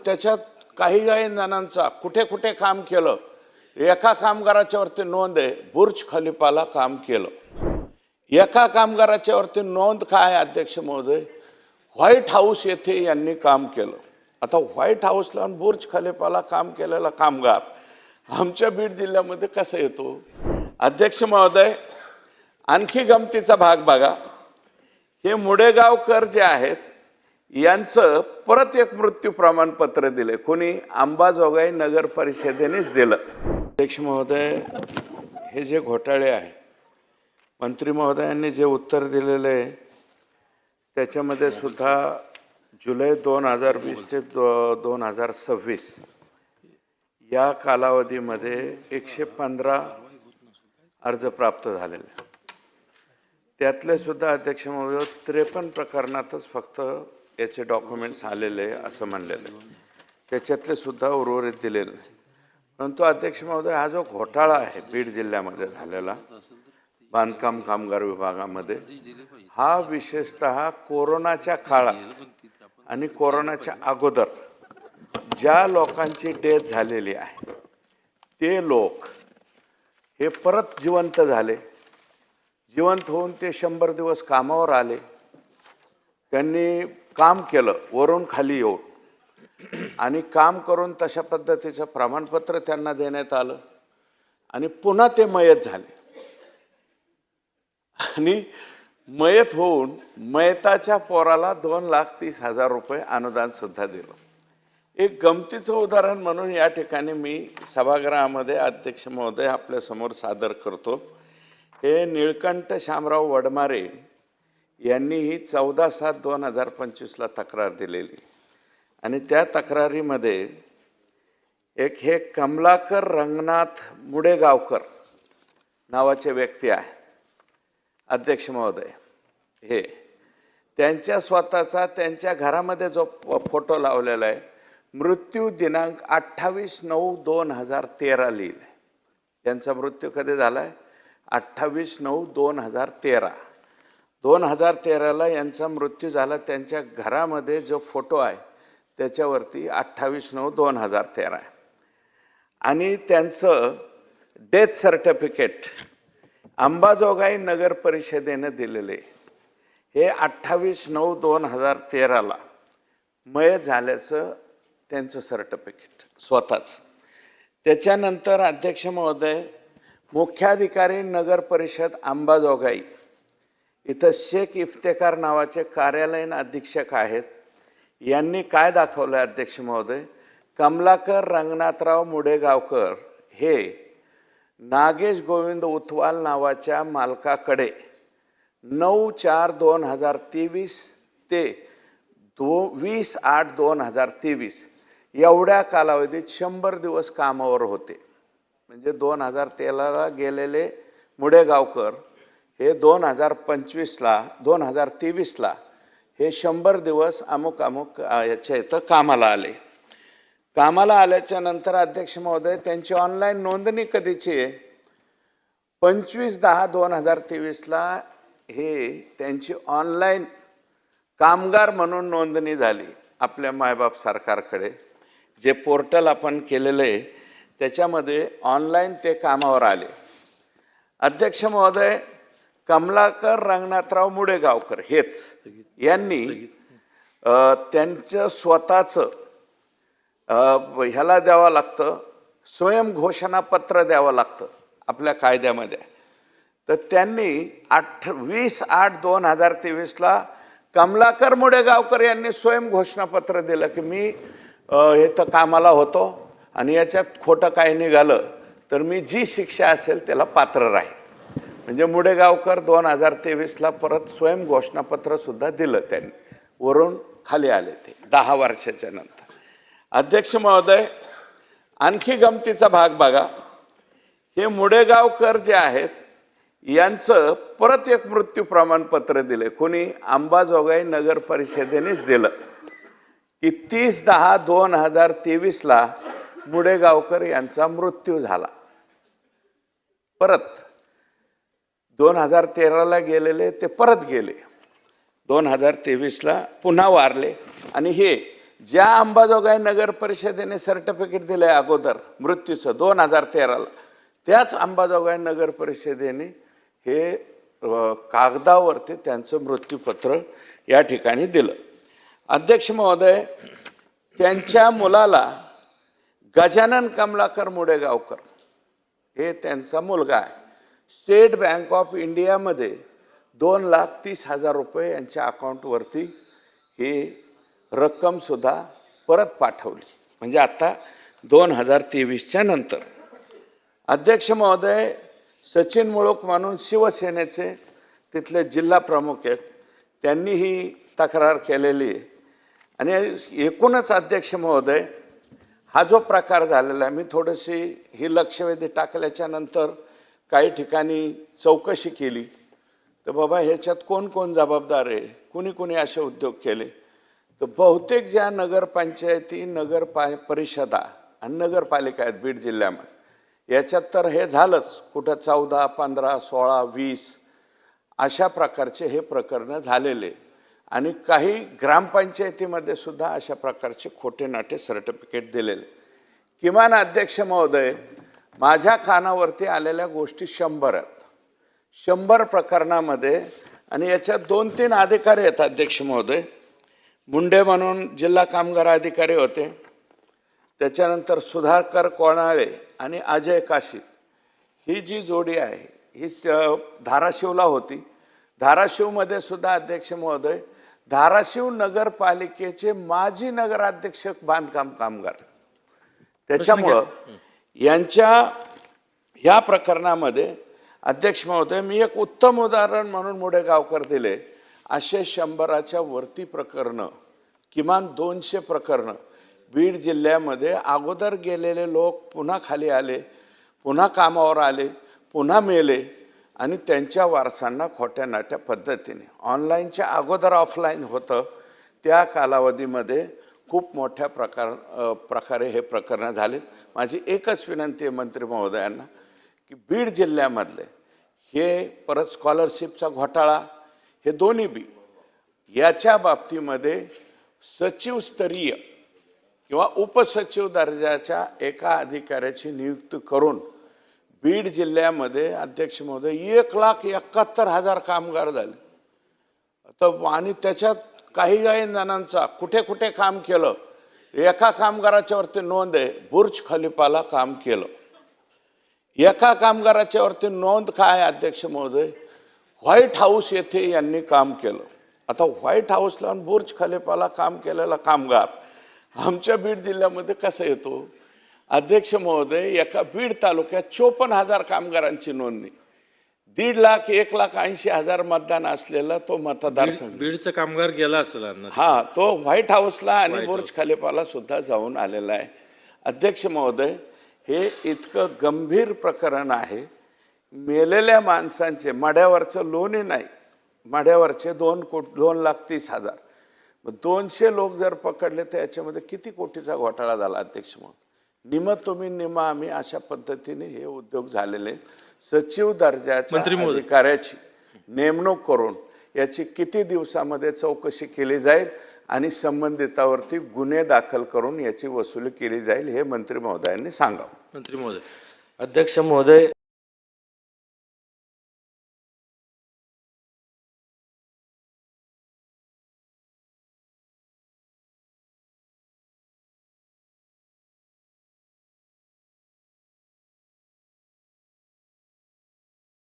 त्याच्यात काही जणांचा कुठे कुठे काम केलं, एका कामगाराच्या वरती नोंद आहे, बुर्ज खलिफाला काम केलं. एका कामगाराच्या वरती नोंद काय अध्यक्ष महोदय, व्हाईट हाऊस येथे यांनी काम केलं. आता व्हाईट हाऊसला आणि बुर्ज खलिफाला काम केलेला कामगार आमच्या बीड जिल्ह्यामध्ये कसा येतो? अध्यक्ष महोदय, आणखी गमतीचा भाग बघा. हे मुडेगावकर जे आहेत यांचं परत एक मृत्यू प्रमाणपत्र दिले. कोणी? अंबाजोगाई नगर परिषदेनेच दिलं. अध्यक्ष महोदय, हे जे घोटाळे आहे, मंत्री महोदयांनी जे उत्तर दिलेले आहे त्याच्यामध्ये सुद्धा जुलै 2020 ते 2026 या कालावधीमध्ये 115 अर्ज प्राप्त झालेले. त्यातले सुद्धा अध्यक्ष महोदय 53 प्रकरणातच फक्त याचे डॉक्युमेंट्स आलेले असं म्हणलेलं. त्याच्यातले सुद्धा उर्वरित दिलेले. परंतु अध्यक्ष महोदय, हा जो घोटाळा आहे बीड जिल्ह्यामध्ये झालेला बांधकाम कामगार विभागामध्ये, हा विशेषतः कोरोनाच्या काळात आणि कोरोनाच्या अगोदर ज्या लोकांची डेथ झालेली आहे ते लोक हे परत जिवंत झाले. जिवंत होऊन ते 100 दिवस कामावर आले. त्यांनी काम केलं वरून खाली येऊन, आणि काम करून तशा पद्धतीचं प्रमाणपत्र त्यांना देण्यात आलं आणि पुन्हा ते मयत झाले. आणि मयत होऊन मयताच्या पोराला 2,30,000 रुपये अनुदान सुद्धा दिलं. एक गमतीचं उदाहरण म्हणून या ठिकाणी मी सभागृहामध्ये अध्यक्ष महोदय आपल्यासमोर सादर करतो. हे निळकंठ शामराव वडमारे यांनी ही 14/7/2025 तक्रार दिलेली, आणि त्या तक्रारीमध्ये एक हे कमलाकर रंगनाथ मुडेगावकर नावाचे व्यक्ती आहे. अध्यक्ष महोदय, हे त्यांच्या स्वतःचा त्यांच्या घरामध्ये जो फोटो लावलेला आहे, मृत्यू दिनांक 28/9/2013 लिहिलं आहे. त्यांचा मृत्यू कधी झाला आहे? 28/9/2013. 2013ला यांचा मृत्यू झाला. त्यांच्या घरामध्ये जो फोटो आहे त्याच्यावरती 28/9/2013 आहे. आणि त्यांचं डेथ सर्टिफिकेट अंबाजोगाई नगर परिषदेने दिलेले, हे 28/9/2013ला मयत झाल्याचं त्यांचं सर्टिफिकेट स्वतःच. त्याच्यानंतर अध्यक्ष महोदय, मुख्याधिकारी नगर परिषद अंबाजोगाई इथं शेख इफ्तेकार नावाचे कार्यालयीन अधीक्षक आहेत. यांनी काय दाखवलं अध्यक्ष महोदय, कमलाकर रंगनाथराव मुडेगावकर हे नागेश गोविंद उथवाल नावाच्या मालकाकडे 9/4/2023 ते 20/8/2023 एवढ्या कालावधीत 100 दिवस कामावर होते. म्हणजे 2013ला गेलेले मुडेगावकर हे 2023ला हे 100 दिवस अमुक याच्या इथं कामाला आले. कामाला आल्याच्या नंतर अध्यक्ष महोदय, त्यांची ऑनलाईन नोंदणी कधीची आहे? 25/10/2023ला हे त्यांची ऑनलाईन कामगार म्हणून नोंदणी झाली आपल्या मायबाप सरकारकडे. जे पोर्टल आपण केलेलं आहे त्याच्यामध्ये ऑनलाईन ते कामावर आले. अध्यक्ष महोदय, कमलाकर रंगनाथराव मुडेगावकर हेच यांनी त्यांचं स्वतःचं ह्याला द्यावं लागतं, स्वयंघोषणापत्र द्यावं लागतं आपल्या कायद्यामध्ये. तर त्यांनी 20/8/2023ला कमलाकर मुडेगावकर यांनी स्वयंघोषणापत्र दिलं की मी इथं कामाला होतो आणि याच्यात खोटं काय निघालं तर मी जी शिक्षा असेल त्याला पात्र राहील. म्हणजे मुडेगावकर 2023ला परत स्वयंघोषणापत्र सुद्धा दिलं त्यांनी, वरून खाली आले ते 10 वर्षाच्या नंतर. अध्यक्ष महोदय, आणखी गमतीचा भाग बघा. हे मुडेगावकर जे आहेत यांचं परत एक मृत्यू प्रमाणपत्र दिले. कोणी? अंबाजोगाई नगर परिषदेनेच दिलं की 30/10/2023ला मुडेगावकर यांचा मृत्यू झाला. परत 2013ला गेलेले ते परत गेले, 2023ला पुन्हा वारले. आणि हे ज्या अंबाजोगाई नगर परिषदेने सर्टिफिकेट दिलंय अगोदर मृत्यूचं 2013ला, त्याच अंबाजोगाई नगर परिषदेने हे कागदावरती त्यांचं मृत्यूपत्र या ठिकाणी दिलं. अध्यक्ष महोदय, त्यांच्या मुलाला गजानन कमलाकर मुडेगावकर हे त्यांचा मुलगा आहे. स्टेट बँक ऑफ इंडियामध्ये 2,30,000 रुपये यांच्या अकाउंटवरती ही रक्कम सुद्धा परत पाठवली, म्हणजे आता 2023च्या नंतर. अध्यक्ष महोदय, सचिन मुळूक म्हणून शिवसेनेचे तिथले जिल्हा प्रमुख आहेत, त्यांनी ही तक्रार केलेली आहे. आणि एकूणच अध्यक्ष महोदय, हा जो प्रकार झालेला आहे, मी थोडीशी ही लक्षवेधी टाकल्याच्या नंतर काही ठिकाणी चौकशी केली, तर बाबा ह्याच्यात कोण कोण जबाबदार आहे, कुणी कुणी असे उद्योग केले, तर बहुतेक ज्या नगरपंचायती, परिषदा आणि नगरपालिका आहेत बीड जिल्ह्यामध्ये, याच्यात तर हे झालंच, कुठं 14, 15, 16, 20 अशा प्रकारचे हे प्रकरणं झालेले. आणि काही ग्रामपंचायतीमध्ये सुद्धा अशा प्रकारचे खोटे नाटे सर्टिफिकेट दिलेले. किमान अध्यक्ष महोदय, माझ्या कानावरती आलेल्या गोष्टी 100 आहेत. 100 प्रकरणामध्ये, आणि याच्यात 2-3 अधिकारी आहेत अध्यक्ष महोदय. मुंडे म्हणून जिल्हा कामगार अधिकारी होते, त्याच्यानंतर सुधाकर कोणाळे आणि अजय काशीत, ही जी जोडी आहे ही धाराशिवला होती. धाराशिवमध्ये सुद्धा अध्यक्ष महोदय, धाराशिव नगरपालिकेचे माजी नगराध्यक्ष बांधकाम कामगार. त्याच्यामुळं यांच्या ह्या प्रकरणामध्ये अध्यक्ष महोदय, मी एक उत्तम उदाहरण म्हणून मुडेगावकर दिले. असे 100च्या वरती प्रकरणं, किमान 200 प्रकरणं बीड जिल्ह्यामध्ये अगोदर गेलेले लोक पुन्हा खाली आले, पुन्हा कामावर आले, पुन्हा मेले, आणि त्यांच्या वारसांना खोट्या नाट्या पद्धतीने ऑनलाईनच्या अगोदर ऑफलाईन होतं, त्या कालावधीमध्ये खूप मोठ्या प्रकारे हे प्रकरणं झालेत. माझी एकच विनंती आहे मंत्री महोदयांना की बीड जिल्ह्यामधले हे परत स्कॉलरशिपचा घोटाळा, हे दोन्ही बी याच्या बाबतीमध्ये सचिवस्तरीय किंवा उपसचिव दर्जाच्या एका अधिकाऱ्याची नियुक्ती करून बीड जिल्ह्यामध्ये अध्यक्ष महोदय 1,71,000 कामगार झाले. आता आणि त्याच्यात काही जणांचा कुठे कुठे काम केलं, एका कामगाराच्या वरती नोंद आहे, बुर्ज खलिफाला काम केलं. एका कामगाराच्या वरती नोंद काय अध्यक्ष महोदय, व्हाईट हाऊस येथे यांनी काम केलं. आता व्हाईट हाऊसला आणि बुर्ज खलिफाला काम केलेला कामगार आमच्या बीड जिल्ह्यामध्ये कसा येतो अध्यक्ष महोदय? एका बीड तालुक्यात 54,000 कामगारांची नोंदणी, 1,50,000 1,80,000 मतदान असलेला तो मतदारसंघ. बीडचा कामगार गेला असेल. हा, तो व्हाईट हाऊसला आणि बुर्ज खलिफाला सुद्धा जाऊन आलेला आहे. अध्यक्ष महोदय, हे इतकं गंभीर प्रकरण आहे. मेलेल्या माणसांचे मड्यावरचं लोनही नाही, मड्यावरचे 2,30,000, 200 लोक जर पकडले तर याच्यामध्ये किती कोटीचा घोटाळा झाला अध्यक्ष महोदय? निम तुम्ही निम आम्ही, अशा पद्धतीने हे उद्योग झालेले. सचिव दर्जाच्या अधिकाऱ्याची नेमणूक करून याची किती दिवसामध्ये चौकशी केली जाईल आणि संबंधितावरती गुन्हे दाखल करून याची वसुली केली जाईल, हे मंत्री महोदयांनी सांगावं. मंत्री महोदय. अध्यक्ष महोदय,